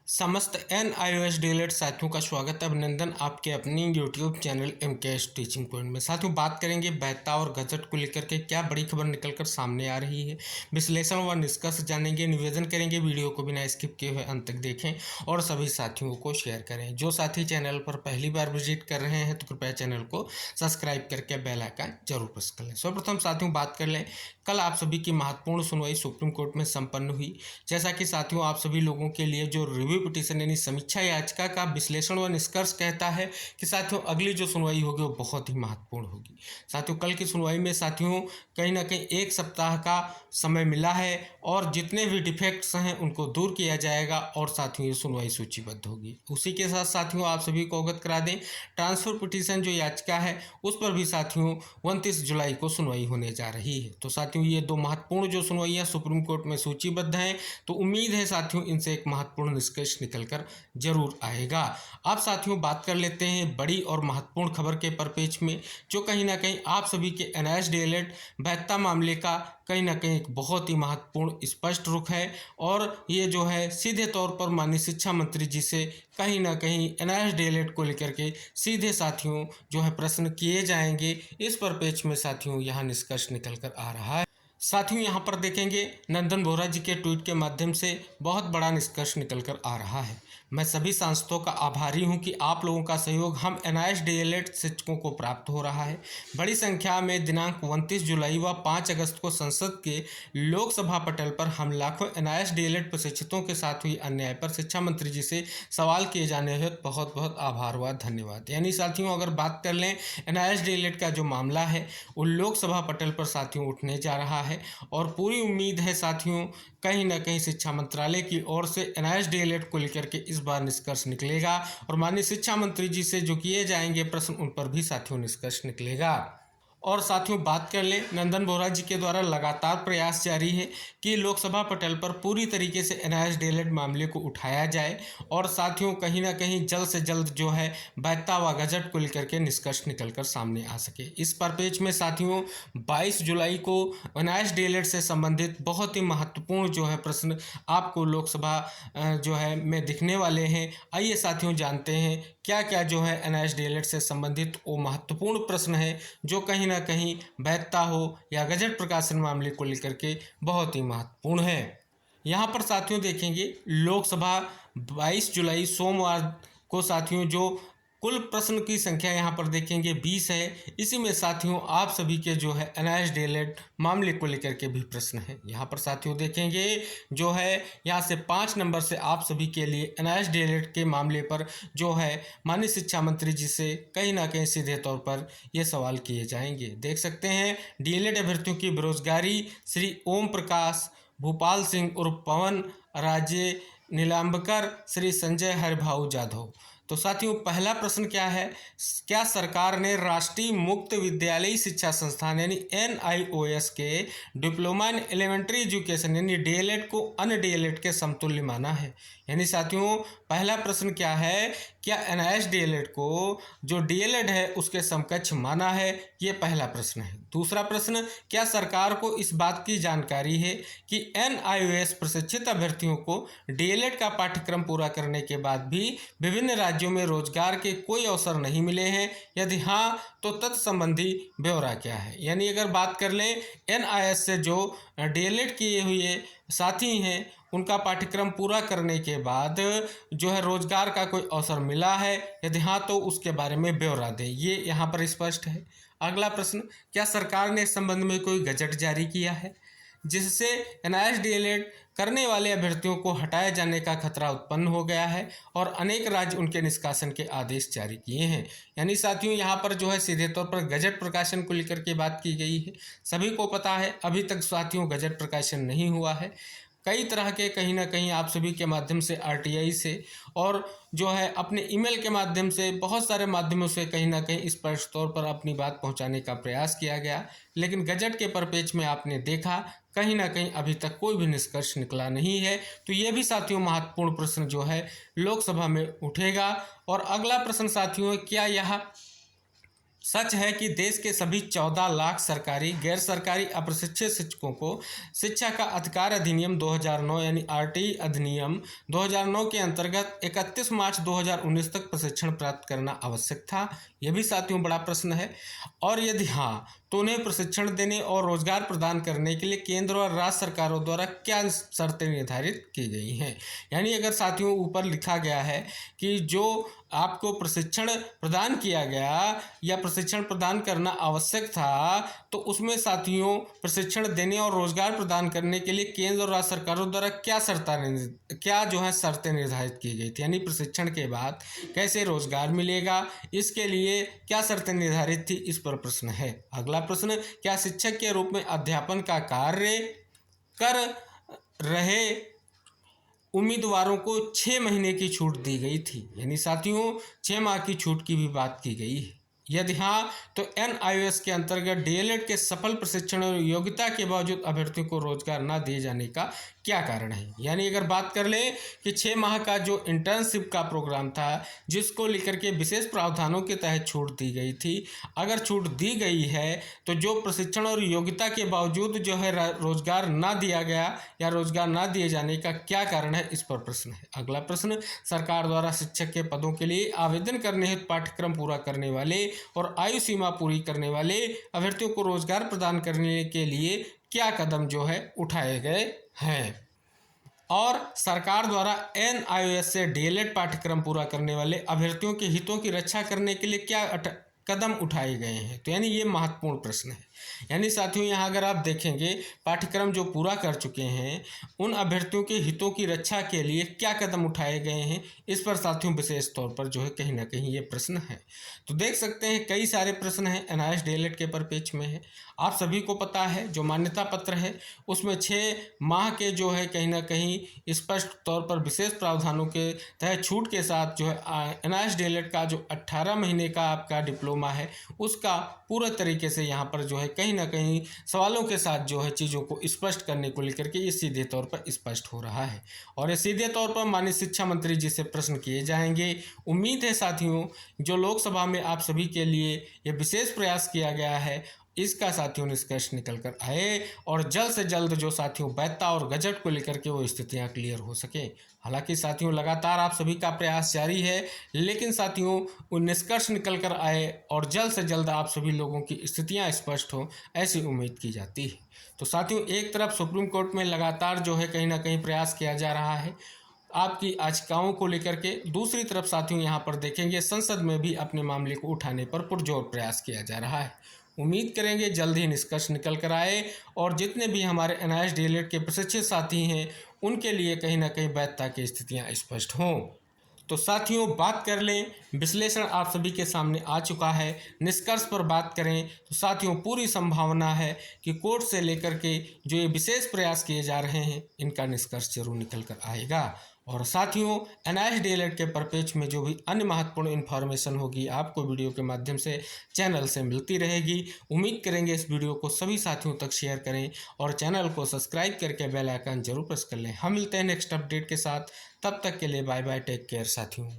समस्त NIOS DElEd साथियों का स्वागत है। अभिनंदन आपके अपनी YouTube channel MKS teaching point में। साथियों, बात करेंगे बहता और गजट को लेकर के क्या बड़ी खबर निकलकर सामने आ रही है, विश्लेषण व निष्कर्ष जानेंगे। निवेदन करेंगे वीडियो को बिना स्किप किए हुए अंत तक देखें और सभी साथियों को शेयर करें। जो साथी चैनल पर पहली बार विजिट कर रहे हैं तो कृपया चैनल को सब्सक्राइब करके बेल आइकन जरूर प्रेस कर लें। सर्वप्रथम साथियों बात कर लें, कल आप सभी की महत्वपूर्ण सुनवाई सुप्रीम कोर्ट में संपन्न हुई। जैसा कि साथियों आप सभी लोगों के लिए जो रिव्यू पिटीशन यानी समीक्षा याचिका का विश्लेषण व निष्कर्ष कहता है कि साथियों अगली जो सुनवाई होगी वो बहुत ही महत्वपूर्ण होगी। साथियों कल की सुनवाई में साथियों कहीं ना कहीं एक सप्ताह का समय मिला है और जितने भी डिफेक्ट्स हैं उनको दूर किया जाएगा और साथियों ये सुनवाई सूचीबद्ध होगी। उसी के साथ साथियों आप सभी को अवगत करा दें, ट्रांसफर पिटीशन जो याचिका है उस पर भी साथियों 29 जुलाई को सुनवाई होने जा रही है। तो साथियों ये दो महत्वपूर्ण जो सुनवाइयाँ सुप्रीम कोर्ट में सूचीबद्ध हैं, तो उम्मीद है साथियों इनसे एक महत्वपूर्ण निष्कर्ष निकलकर जरूर आएगा। अब साथियों बात कर लेते हैं बड़ी और महत्वपूर्ण खबर के परिपेक्ष में, जो कहीं ना कहीं आप सभी के NIOS डीएलएड वैधता मामले का कहीं ना कहीं एक बहुत ही महत्वपूर्ण स्पष्ट रुख है और ये जो है सीधे तौर पर माननीय शिक्षा मंत्री जी से कहीं ना कहीं NIOS डीएलएड को लेकर के सीधे साथियों जो है प्रश्न किए जाएंगे। इस परिपेक्ष में साथियों यहाँ निष्कर्ष निकल कर आ रहा है। साथियों यहाँ पर देखेंगे नंदन बोहरा जी के ट्वीट के माध्यम से बहुत बड़ा निष्कर्ष निकल कर आ रहा है। मैं सभी सांसदों का आभारी हूँ कि आप लोगों का सहयोग हम NIOS डीएलएड शिक्षकों को प्राप्त हो रहा है। बड़ी संख्या में दिनांक 29 जुलाई व 5 अगस्त को संसद के लोकसभा पटल पर हम लाखों NIOS डीएलएड प्रशिक्षितों के साथ हुई अन्याय पर शिक्षा मंत्री जी से सवाल किए जाने हेतु बहुत बहुत आभार व धन्यवाद। यानी साथियों अगर बात कर लें NIOS डीएलएड का जो मामला है वो लोकसभा पटल पर साथियों उठने जा रहा है और पूरी उम्मीद है साथियों कहीं ना कहीं शिक्षा मंत्रालय की ओर से NIOS डीएलएड को लेकर के इस बार निष्कर्ष निकलेगा और माननीय शिक्षा मंत्री जी से जो किए जाएंगे प्रश्न उन पर भी साथियों निष्कर्ष निकलेगा। और साथियों बात कर लें नंदन बोहरा जी के द्वारा लगातार प्रयास जारी है कि लोकसभा पटल पर पूरी तरीके से NIOS डीएलएड मामले को उठाया जाए और साथियों कहीं ना कहीं जल्द से जल्द जो है वैधता व गजट को लेकर के निष्कर्ष निकलकर सामने आ सके। इस परिपेक्ष में साथियों 22 जुलाई को NIOS डीएलएड से संबंधित बहुत ही महत्वपूर्ण जो है प्रश्न आपको लोकसभा जो है में दिखने वाले हैं। आइए साथियों जानते हैं क्या क्या जो है NIOS डीएलएड से संबंधित वो महत्वपूर्ण प्रश्न है जो कहीं ना कहीं वैधता हो या गजट प्रकाशन मामले को लेकर के बहुत ही महत्वपूर्ण है। यहाँ पर साथियों देखेंगे लोकसभा 22 जुलाई सोमवार को साथियों जो कुल प्रश्न की संख्या यहाँ पर देखेंगे 20 है। इसी में साथियों आप सभी के जो है NIOS डीएलएड मामले को लेकर के भी प्रश्न है। यहाँ पर साथियों देखेंगे जो है यहाँ से 5 नंबर से आप सभी के लिए NIOS डीएलएड के मामले पर जो है माननीय शिक्षा मंत्री जी से कहीं ना कहीं सीधे तौर पर ये सवाल किए जाएंगे। देख सकते हैं डीएलएड अभ्यर्थियों की बेरोजगारी, श्री ओम प्रकाश भूपाल सिंह उर्फ पवन, राज्य नीलांबकर, श्री संजय हरिभाऊ जाधव। तो साथियों पहला प्रश्न क्या है, क्या सरकार ने राष्ट्रीय मुक्त विद्यालयी शिक्षा संस्थान यानी NIOS के डिप्लोमा इन एलिमेंट्री एजुकेशन यानी डीएलएड को अन्य डीएलएड के समतुल्य माना है। यानी साथियों पहला प्रश्न क्या है, क्या NIOS डीएलएड को जो डीएलएड है उसके समकक्ष माना है, ये पहला प्रश्न है। दूसरा प्रश्न, क्या सरकार को इस बात की जानकारी है कि NIOS प्रशिक्षित अभ्यर्थियों को डीएलएड का पाठ्यक्रम पूरा करने के बाद भी विभिन्न राज्यों में रोजगार के कोई अवसर नहीं मिले हैं? यदि हाँ तो तत्संबंधी ब्यौरा क्या है। यानी अगर बात कर लें NIOS से जो डीएलएड किए हुए साथी हैं उनका पाठ्यक्रम पूरा करने के बाद जो है रोजगार का कोई अवसर मिला है, यदि हाँ तो उसके बारे में ब्यौरा दें, ये यहाँ पर स्पष्ट है। अगला प्रश्न, क्या सरकार ने इस संबंध में कोई गजट जारी किया है जिससे NIOS डीएलएड करने वाले अभ्यर्थियों को हटाए जाने का खतरा उत्पन्न हो गया है और अनेक राज्य उनके निष्कासन के आदेश जारी किए हैं। यानी साथियों यहाँ पर जो है सीधे तौर पर गजट प्रकाशन को लेकर के बात की गई है। सभी को पता है अभी तक साथियों गजट प्रकाशन नहीं हुआ है। कई तरह के कहीं ना कहीं आप सभी के माध्यम से RTI से और जो है अपने ईमेल के माध्यम से बहुत सारे माध्यमों से कहीं ना कहीं स्पष्ट तौर पर अपनी बात पहुंचाने का प्रयास किया गया, लेकिन गजट के परिपेक्ष में आपने देखा कहीं ना कहीं अभी तक कोई भी निष्कर्ष निकला नहीं है। तो ये भी साथियों महत्वपूर्ण प्रश्न जो है लोकसभा में उठेगा। और अगला प्रश्न साथियों, क्या यह सच है कि देश के सभी 14 लाख सरकारी गैर सरकारी अप्रशिक्षित शिक्षकों को शिक्षा का अधिकार अधिनियम 2009 यानी आरटीई अधिनियम 2009 के अंतर्गत 31 मार्च 2019 तक प्रशिक्षण प्राप्त करना आवश्यक था। यह भी साथियों बड़ा प्रश्न है। और यदि हाँ, तो उन्हें प्रशिक्षण देने और रोजगार प्रदान करने के लिए केंद्र और राज्य सरकारों द्वारा क्या शर्तें निर्धारित की गई हैं। यानी अगर साथियों ऊपर लिखा गया है कि जो आपको प्रशिक्षण प्रदान किया गया या प्रशिक्षण प्रदान करना आवश्यक था, तो उसमें साथियों प्रशिक्षण देने और रोजगार प्रदान करने के लिए केंद्र और राज्य सरकारों द्वारा क्या शर्तें निर्धारित की गई थी। यानी प्रशिक्षण के बाद कैसे रोजगार मिलेगा, इसके लिए क्या शर्तें निर्धारित थी, इस पर प्रश्न है। अगला प्रश्न, क्या शिक्षक के रूप में अध्यापन का कार्य कर रहे उम्मीदवारों को 6 महीने की छूट दी गई थी। यानी साथियों 6 माह की छूट की भी बात की गई है। यदि हाँ, तो NIOS के अंतर्गत डीएलएड के सफल प्रशिक्षण और योग्यता के बावजूद अभ्यर्थियों को रोजगार न दिए जाने का क्या कारण है। यानी अगर बात कर लें कि 6 माह का जो इंटर्नशिप का प्रोग्राम था, जिसको लेकर के विशेष प्रावधानों के तहत छूट दी गई थी, अगर छूट दी गई है तो जो प्रशिक्षण और योग्यता के बावजूद जो है रोजगार ना दिया गया या रोजगार ना दिए जाने का क्या कारण है, इस पर प्रश्न है। अगला प्रश्न, सरकार द्वारा शिक्षक के पदों के लिए आवेदन करने हेतु पाठ्यक्रम पूरा करने वाले और आयु सीमा पूरी करने वाले अभ्यर्थियों को रोजगार प्रदान करने के लिए क्या कदम जो है उठाए गए हैं। और सरकार द्वारा NIOS से डीएलएड पाठ्यक्रम पूरा करने वाले अभ्यर्थियों के हितों की रक्षा करने के लिए क्या कदम उठाए गए हैं। तो यानी ये महत्वपूर्ण प्रश्न है। यानी साथियों यहाँ अगर आप देखेंगे पाठ्यक्रम जो पूरा कर चुके हैं उन अभ्यर्थियों के हितों की रक्षा के लिए क्या कदम उठाए गए हैं, इस पर साथियों विशेष तौर पर जो है कहीं ना कहीं ये प्रश्न है। तो देख सकते हैं कई सारे प्रश्न हैं NIOS डीएलएड के परिपेक्ष में है। आप सभी को पता है जो मान्यता पत्र है उसमें 6 माह के जो है कहीं ना कहीं स्पष्ट तौर पर विशेष प्रावधानों के तहत छूट के साथ जो है NIOS डीएलएड का जो 18 महीने का आपका डिप्लोमा है उसका पूरा तरीके से यहाँ पर जो है कहीं ना कहीं सवालों के साथ जो है चीज़ों को स्पष्ट करने को लेकर के ये सीधे तौर पर स्पष्ट हो रहा है। और ये सीधे तौर पर माननीय शिक्षा मंत्री जी से प्रश्न किए जाएंगे। उम्मीद है साथियों जो लोकसभा में आप सभी के लिए ये विशेष प्रयास किया गया है इसका साथियों निष्कर्ष निकल कर आए और जल्द से जल्द जो साथियों वैधता और गजट को लेकर के वो स्थितियां क्लियर हो सके। हालांकि साथियों लगातार आप सभी का प्रयास जारी है, लेकिन साथियों वो निष्कर्ष निकल कर आए और जल्द से जल्द आप सभी लोगों की स्थितियां स्पष्ट हो ऐसी उम्मीद की जाती है। तो साथियों एक तरफ सुप्रीम कोर्ट में लगातार जो है कहीं ना कहीं प्रयास किया जा रहा है आपकी याचिकाओं को लेकर के, दूसरी तरफ साथियों यहाँ पर देखेंगे संसद में भी अपने मामले को उठाने पर पुरजोर प्रयास किया जा रहा है। उम्मीद करेंगे जल्द ही निष्कर्ष निकल कर आए और जितने भी हमारे NIOS डीएलएड के प्रशिक्षित साथी हैं उनके लिए कहीं ना कहीं वैधता की स्थितियां स्पष्ट हों। तो साथियों बात कर लें, विश्लेषण आप सभी के सामने आ चुका है। निष्कर्ष पर बात करें तो साथियों पूरी संभावना है कि कोर्ट से लेकर के जो ये विशेष प्रयास किए जा रहे हैं इनका निष्कर्ष जरूर निकल कर आएगा। और साथियों NIOS डीएलएड के परिपेक्ष में जो भी अन्य महत्वपूर्ण इन्फॉर्मेशन होगी आपको वीडियो के माध्यम से चैनल से मिलती रहेगी। उम्मीद करेंगे इस वीडियो को सभी साथियों तक शेयर करें और चैनल को सब्सक्राइब करके बेल आइकन जरूर प्रेस कर लें। हम मिलते हैं नेक्स्ट अपडेट के साथ, तब तक के लिए बाय बाय, टेक केयर साथियों।